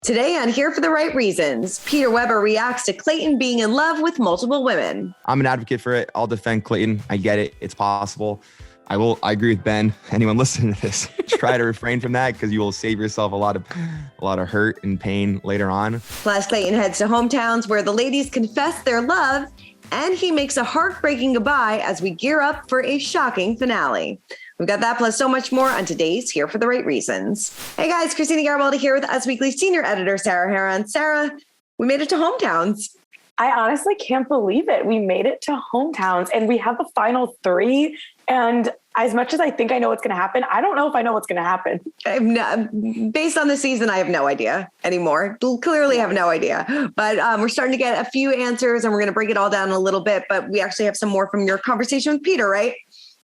Today on Here for the Right Reasons, Peter Weber reacts to Clayton being in love with multiple women. I'm an advocate for it. I'll defend Clayton. I get it. It's possible. I agree with Ben. Anyone listening to this, try to refrain from that because you will save yourself a lot of hurt and pain later on. Plus, Clayton heads to hometowns where the ladies confess their love, and he makes a heartbreaking goodbye as we gear up for a shocking finale. We've got that plus so much more on today's Here for the Right Reasons. Hey guys, Christina Garibaldi here with Us Weekly senior editor Sarah Heron. Sarah, we made it to hometowns. I honestly can't believe it. We made it to hometowns and we have the final three. And as much as I think I know what's going to happen, I don't know if I know what's going to happen. Based on the season, I have no idea anymore. Clearly have no idea. But we're starting to get a few answers and we're going to break it all down a little bit. But we actually have some more from your conversation with Peter, right?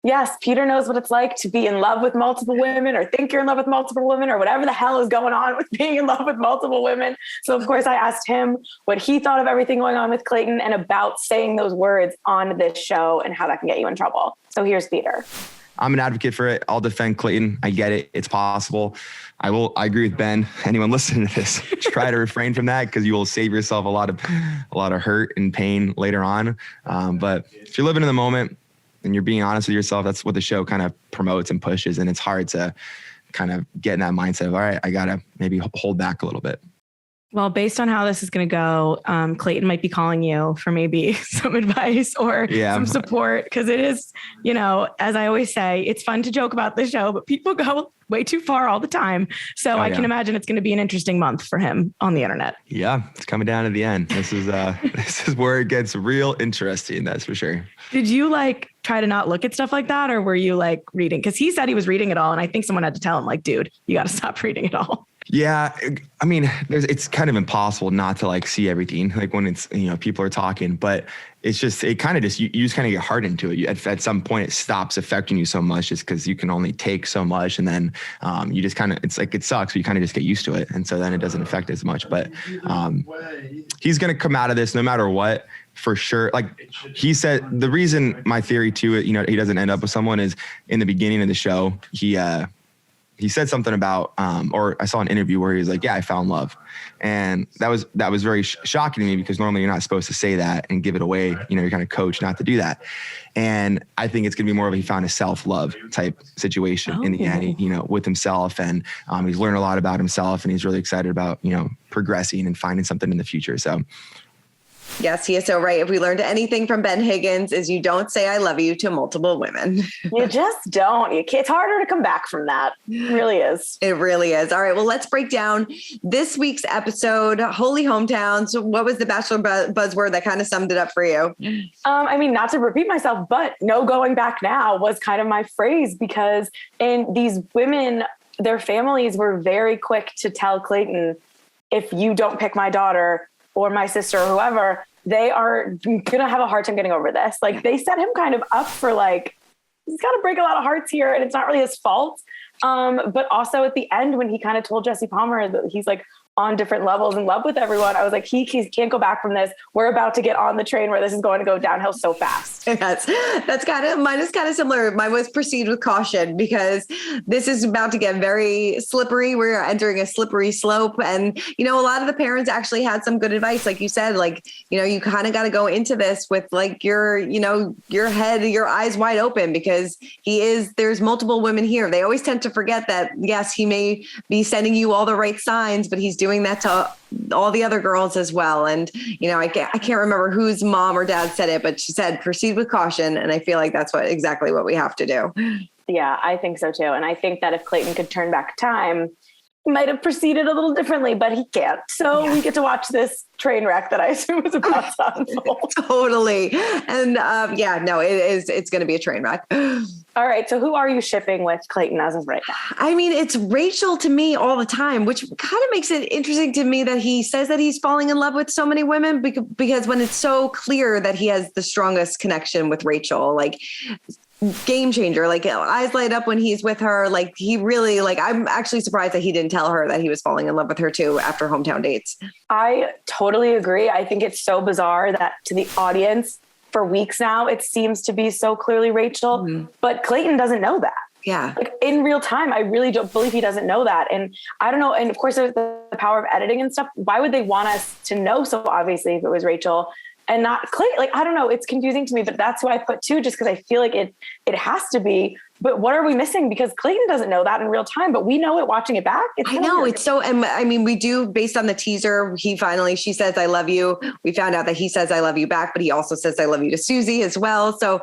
Yes, Peter knows what it's like to be in love with multiple women or think you're in love with multiple women or whatever the hell is going on with being in love with multiple women. So, of course, I asked him what he thought of everything going on with Clayton and about saying those words on this show and how that can get you in trouble. So here's Peter. I'm an advocate for it. I'll defend Clayton. I get it. It's possible. I agree with Ben. Anyone listening to this, try to refrain from that because you will save yourself a lot of hurt and pain later on. But if you're living in the moment, and you're being honest with yourself, that's what the show kind of promotes and pushes. And it's hard to kind of get in that mindset of, all right, I got to maybe hold back a little bit. Well, based on how this is going to go, Clayton might be calling you for maybe some advice or some support. Because it is, as I always say, it's fun to joke about the show, but people go way too far all the time. So I can imagine it's going to be an interesting month for him on the internet. Yeah, it's coming down to the end. This is where it gets real interesting. That's for sure. Did you try to not look at stuff like that? Or were you reading? Because he said he was reading it all. And I think someone had to tell him dude, you got to stop reading it all. Yeah. I mean, it's kind of impossible not to see everything when it's, people are talking, but it's just, you just kind of get hardened to it. At some point it stops affecting you so much just because you can only take so much. And then you just kind of, it's it sucks, but you kind of just get used to it. And so then it doesn't affect as much, but he's going to come out of this no matter what. For sure. He said, the reason my theory to it, he doesn't end up with someone is in the beginning of the show, he said something about, or I saw an interview where he was I found love. And that was very shocking to me because normally you're not supposed to say that and give it away. You're kind of coached not to do that. And I think it's going to be more of he found a self-love type situation in the end, with himself. And he's learned a lot about himself and he's really excited about, progressing and finding something in the future. So. Yes, he is so right. If we learned anything from Ben Higgins is you don't say I love you to multiple women. You just don't. It's harder to come back from that. It really is. It really is. All right. Well, let's break down this week's episode, Holy Hometowns. What was the Bachelor buzzword that kind of summed it up for you? Not to repeat myself, but no going back now was kind of my phrase because these women, their families were very quick to tell Clayton, if you don't pick my daughter or my sister or whoever, they are going to have a hard time getting over this. They set him kind of up for he's got to break a lot of hearts here and it's not really his fault. But also at the end, when he kind of told Jesse Palmer that he's on different levels in love with everyone, I was he can't go back from this. We're about to get on the train where this is going to go downhill so fast. Yes, mine is kind of similar. Mine was proceed with caution because this is about to get very slippery. We're entering a slippery slope. And, a lot of the parents actually had some good advice. Like you said, you kind of got to go into this with your head, your eyes wide open because there's multiple women here. They always tend to forget that, yes, he may be sending you all the right signs, but he's doing that to all the other girls as well. And, I can't remember whose mom or dad said it, but she said, proceed with caution. And I feel like that's exactly what we have to do. Yeah, I think so too. And I think that if Clayton could turn back time, he might have proceeded a little differently, but he can't. So we get to watch this train wreck that I assume is about to unfold. Totally. And it's going to be a train wreck. All right. So who are you shipping with Clayton as of right now? I mean, it's Rachel to me all the time, which kind of makes it interesting to me that he says that he's falling in love with so many women because when it's so clear that he has the strongest connection with Rachel, game changer, eyes light up when he's with her. He really, I'm actually surprised that he didn't tell her that he was falling in love with her too after hometown dates. I totally agree. I think it's so bizarre that to the audience for weeks now, it seems to be so clearly Rachel, but Clayton doesn't know that. Yeah. Like in real time, I really don't believe he doesn't know that. And I don't know. And of course there's the power of editing and stuff. Why would they want us to know so obviously if it was Rachel and not Clayton? Like, I don't know. It's confusing to me, but that's who I put too, just because I feel like it has to be. But what are we missing? Because Clayton doesn't know that in real time, but we know it watching it back. I know it's so, and I mean, we do based on the teaser. She says, I love you. We found out that he says, I love you back, but he also says, I love you to Susie as well. So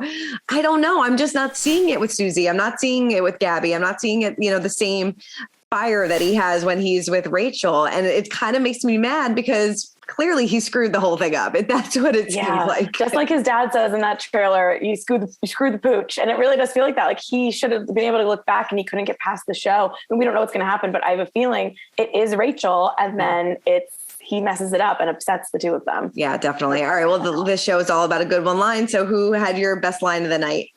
I don't know. I'm just not seeing it with Susie. I'm not seeing it with Gabby. I'm not seeing it, the same fire that he has when he's with Rachel. And it kind of makes me mad because clearly he screwed the whole thing up. That's what it seems like. Just like his dad says in that trailer, you screwed the pooch. And it really does feel like that. Like he should have been able to look back and he couldn't get past the show. And we don't know what's going to happen, but I have a feeling it is Rachel. And then he messes it up and upsets the two of them. Yeah, definitely. All right. Well, this show is all about a good one line. So who had your best line of the night?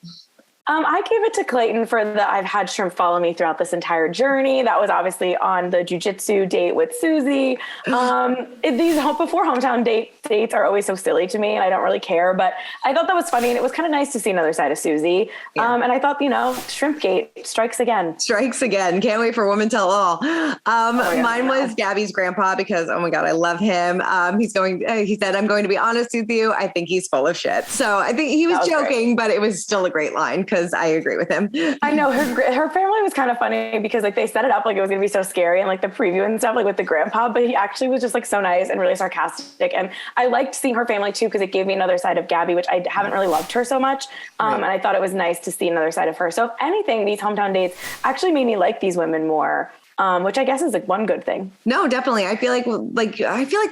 I gave it to Clayton for I've had shrimp follow me throughout this entire journey. That was obviously on the jujitsu date with Susie. These before hometown dates are always so silly to me and I don't really care, but I thought that was funny and it was kind of nice to see another side of Susie. Yeah. And I thought, Shrimp Gate strikes again. Can't wait for Women Tell All. Mine was Gabby's grandpa because, oh my God, I love him. He said, I'm going to be honest with you. I think he's full of shit. So I think he was joking, but it was still a great line. Because I agree with him. I know her family was kind of funny because they set it up like it was going to be so scary and the preview and stuff with the grandpa, but he actually was just so nice and really sarcastic. And I liked seeing her family too because it gave me another side of Gabby, which I haven't really loved her so much. And I thought it was nice to see another side of her. So if anything, these hometown dates actually made me like these women more. Which I guess is one good thing. No, definitely. I feel like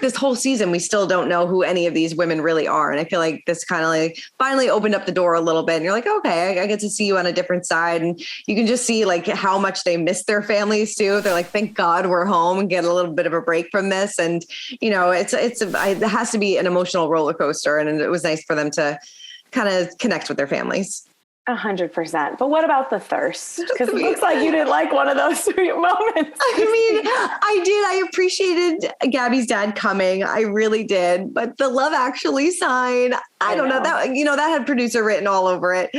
this whole season, we still don't know who any of these women really are. And I feel like this kind of finally opened up the door a little bit and you're like, okay, I get to see you on a different side. And you can just see how much they miss their families too. They're like, thank God we're home and get a little bit of a break from this. And, it has to be an emotional roller coaster. And it was nice for them to kind of connect with their families. 100%. But what about the thirst? Because it looks like you didn't like one of those sweet moments. I did. I appreciated Gabby's dad coming. I really did. But the Love Actually sign, I don't know. That had producer written all over it.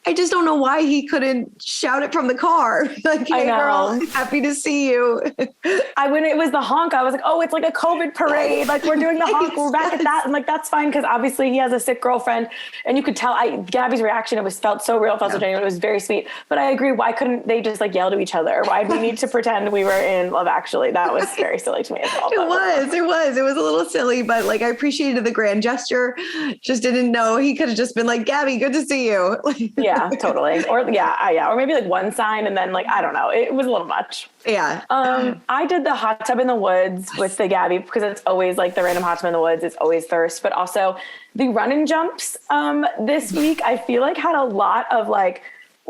I just don't know why he couldn't shout it from the car. Hey, girl, happy to see you. When it was the honk, I was like, oh, it's like a COVID parade. We're doing the honk. We're back at that. And that's fine. Because obviously he has a sick girlfriend. And you could tell Gabby's reaction, it felt so real, felt so genuine. It was very sweet. But I agree. Why couldn't they just yell to each other? Why do we need to pretend we were in Love Actually? That was very silly to me as well. It was a little silly, but I appreciated the grand gesture. Just didn't know he could have just been like, Gabby, good to see you. Yeah, totally. Or or maybe one sign and then I don't know. It was a little much. Yeah. I did the hot tub in the woods with the Gabby because it's always the random hot tub in the woods. It's always thirst, but also the run and jumps this week, I feel had a lot of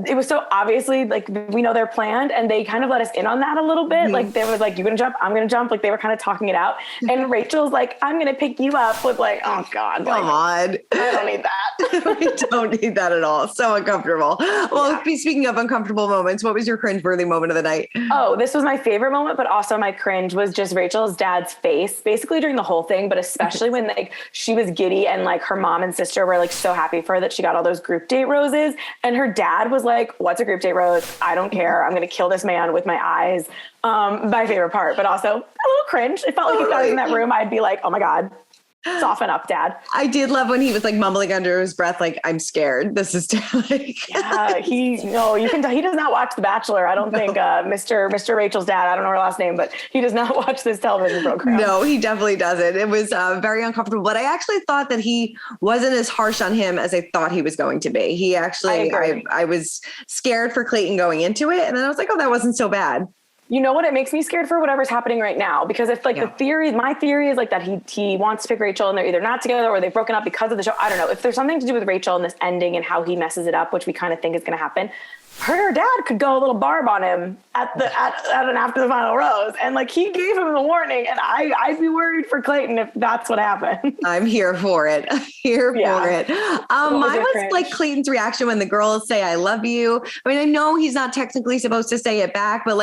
it was so obviously we know they're planned and they kind of let us in on that a little bit. Mm-hmm. They was you're going to jump, I'm going to jump. They were kind of talking it out. And Rachel's I'm going to pick you up with oh God. Come on. I don't need that. We don't need that at all. So uncomfortable. Well, speaking of uncomfortable moments, what was your cringeworthy moment of the night? Oh, this was my favorite moment, but also my cringe was just Rachel's dad's face basically during the whole thing, but especially when she was giddy and her mom and sister were so happy for her that she got all those group date roses. And her dad was what's a group date rose? I don't care. I'm going to kill this man with my eyes. My favorite part, but also a little cringe. It felt if I was in that room, I'd be oh my God, soften up, Dad. I did love when he was mumbling under his breath, I'm scared. This is yeah. You can tell he does not watch The Bachelor. I don't think Mr. Rachel's dad. I don't know her last name, but he does not watch this television program. No, he definitely doesn't. It was very uncomfortable. But I actually thought that he wasn't as harsh on him as I thought he was going to be. He actually, I was scared for Clayton going into it, and then I was oh, that wasn't so bad. You know what? It makes me scared for whatever's happening right now, because if my theory is that he wants to pick Rachel and they're either not together or they've broken up because of the show. I don't know. If there's something to do with Rachel and this ending and how he messes it up, which we kind of think is going to happen, her dad could go a little barb on him at an after the final rose. And he gave him the warning, and I'd be worried for Clayton if that's what happened. I'm here for it. For it. Mine was Clayton's reaction when the girls say, I love you. I mean, I know he's not technically supposed to say it back, but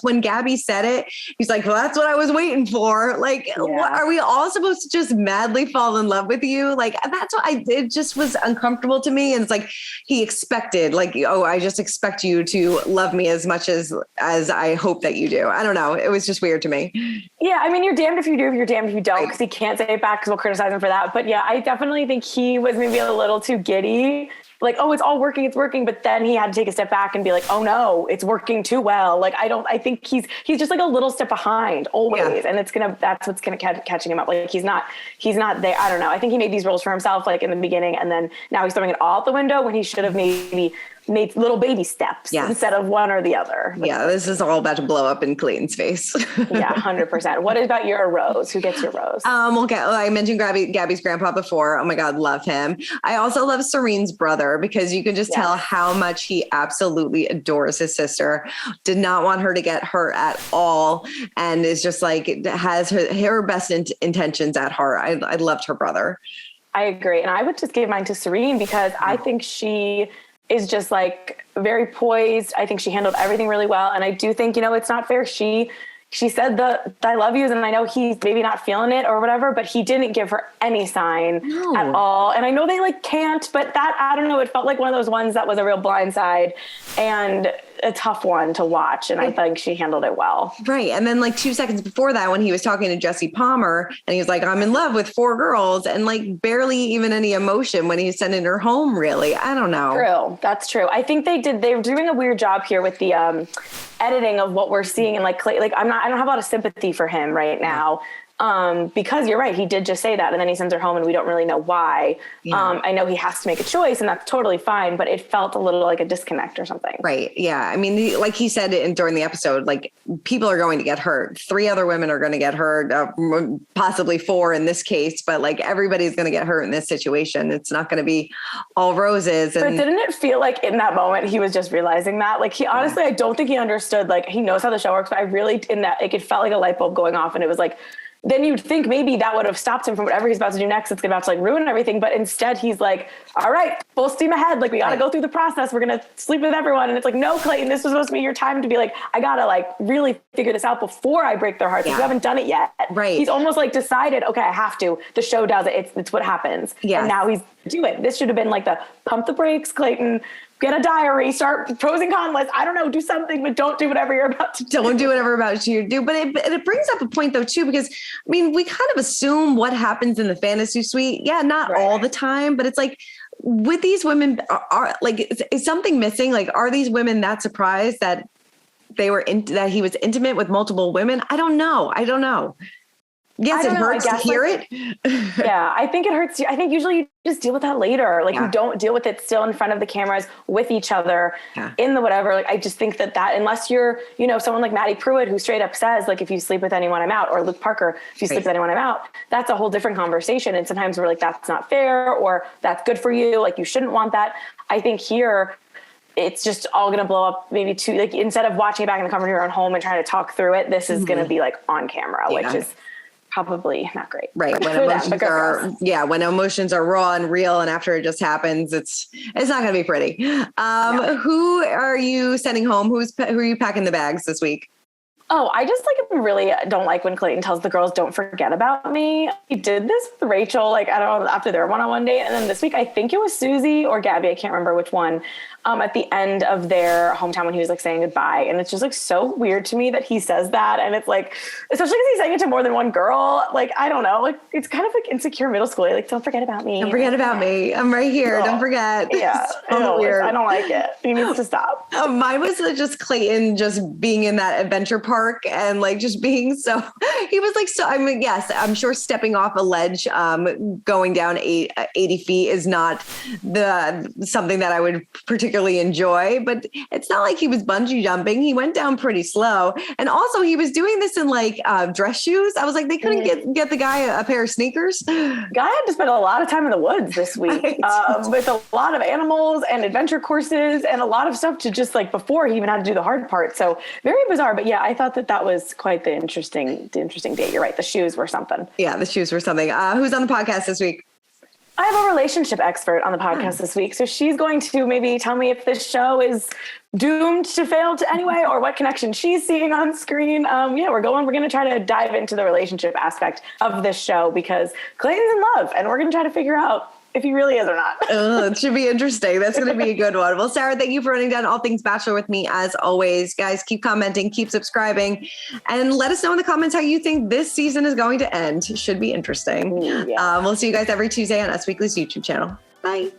when Gabby said it, he's well, that's what I was waiting for. What, are we all supposed to just madly fall in love with you? That's what it just was uncomfortable to me. And it's he expected, oh, I just expect you to love me as much as I hope that you do. I don't know. It was just weird to me. Yeah. I mean, you're damned if you do, if you're damned if you don't, because he can't say it back because we'll criticize him for that. But yeah, I definitely think he was maybe a little too giddy. Like, oh, it's all working, it's working. But then he had to take a step back and be like, oh no, it's working too well. Like, I think he's just like a little step behind always. Yeah. And that's what's going to catching him up. Like, he's not there. I don't know. I think he made these rules for himself, like in the beginning. And then now he's throwing it all out the window when he should have maybe made little baby steps instead of one or the other. Yeah. This is all about to blow up in Clayton's face. Yeah. 100%. What about your rose? Who gets your rose? I mentioned Gabby's grandpa before. Oh my God. Love him. I also love Serene's brother because you can just tell how much he absolutely adores his sister, did not want her to get hurt at all. And is just like, has her best intentions at heart. I loved her brother. I agree. And I would just give mine to Serene because I think she is just like very poised. I think she handled everything really well. And I do think, it's not fair. She said the I love yous, and I know he's maybe not feeling it or whatever, but he didn't give her any sign at all. And I know they like can't, but that, I don't know, it felt like one of those ones that was a real blindside and a tough one to watch. And I think she handled it well. Right. And then like 2 seconds before that, when he was talking to Jesse Palmer and he was like, I'm in love with 4 girls, and like barely even any emotion when he's sending her home, really. I don't know. True. That's true. I think they were doing a weird job here with the editing of what we're seeing. And like I don't have a lot of sympathy for him right now. Because you're right. He did just say that. And then he sends her home and we don't really know why. Yeah. I know he has to make a choice and that's totally fine, but it felt a little like a disconnect or something. Right. Yeah. I mean, like he said during the episode, like people are going to get hurt. 3 other women are going to get hurt, possibly 4 in this case, but like everybody's going to get hurt in this situation. It's not going to be all roses. But didn't it feel like in that moment, he was just realizing that? Like he honestly, I don't think he understood, like he knows how the show works, but I really, in that, like, it felt like a light bulb going off and it was like, then you'd think maybe that would have stopped him from whatever he's about to do next. It's about to like ruin everything. But instead he's like, all right, full steam ahead. Like we got to go through the process. We're going to sleep with everyone. And it's like, no, Clayton, this was supposed to be your time to be like, I got to like really figure this out before I break their hearts. Yeah. You haven't done it yet. Right. He's almost like decided, okay, I have to. The show does it. It's what happens. Yeah. And now he's do it. This should have been like the pump the brakes, Clayton. Get a diary, start pros and cons list. I don't know, do something, but don't do whatever you're about to do. Don't do whatever about you do. But it brings up a point though, too, because I mean, we kind of assume what happens in the fantasy suite. Yeah, not all the time, but it's like with these women are like, is something missing? Like, are these women that surprised that that he was intimate with multiple women? I don't know. Yes, it hurts to hear it. Yeah, I think it hurts. I think usually you just deal with that later. Like you don't deal with it still in front of the cameras with each other in the whatever. Like I just think that unless you're, someone like Maddie Pruitt who straight up says like, if you sleep with anyone, I'm out, or Luke Parker, if you sleep with anyone, I'm out. That's a whole different conversation. And sometimes we're like, that's not fair, or that's good for you. Like you shouldn't want that. I think here, it's just all going to blow up maybe too, like instead of watching it back in the comfort of your own home and trying to talk through it, this is going to be like on camera, which is probably not great. Right. When emotions are raw and real and after it just happens, it's not going to be pretty. Who are you sending home? Who are you packing the bags this week? Oh, I just really don't like when Clayton tells the girls, don't forget about me. He did this with Rachel, like, I don't know, after their one-on-one date. And then this week, I think it was Susie or Gabby. I can't remember which one. At the end of their hometown when he was like saying goodbye. And it's just like so weird to me that he says that. And it's like, especially because he's saying it to more than one girl. Like, I don't know, like it's kind of like insecure middle school. Like, don't forget about me. Don't forget about me. I'm right here. Don't forget. Yeah. So weird. I don't like it. He needs to stop. Mine was just Clayton just being in that adventure park and like just being he was like, I mean, yes, I'm sure stepping off a ledge, going down 80 feet is not something that I would particularly enjoy, but it's not like he was bungee jumping. He went down pretty slow. And also he was doing this in like dress shoes. I was like, they couldn't get the guy a pair of sneakers. Guy had to spend a lot of time in the woods this week with a lot of animals and adventure courses and a lot of stuff to just like before he even had to do the hard part. So very bizarre. But yeah, I thought that was quite the interesting date. You're right. The shoes were something. Yeah, the shoes were something. Who's on the podcast this week? I have a relationship expert on the podcast this week. So she's going to maybe tell me if this show is doomed to fail to anyway, or what connection she's seeing on screen. We're going to try to dive into the relationship aspect of this show because Clayton's in love and we're going to try to figure out if he really is or not. It should be interesting. That's going to be a good one. Well, Sarah, thank you for running down all things Bachelor with me as always. Guys, keep commenting, keep subscribing, and let us know in the comments how you think this season is going to end. Should be interesting. Yeah. We'll see you guys every Tuesday on Us Weekly's YouTube channel. Bye.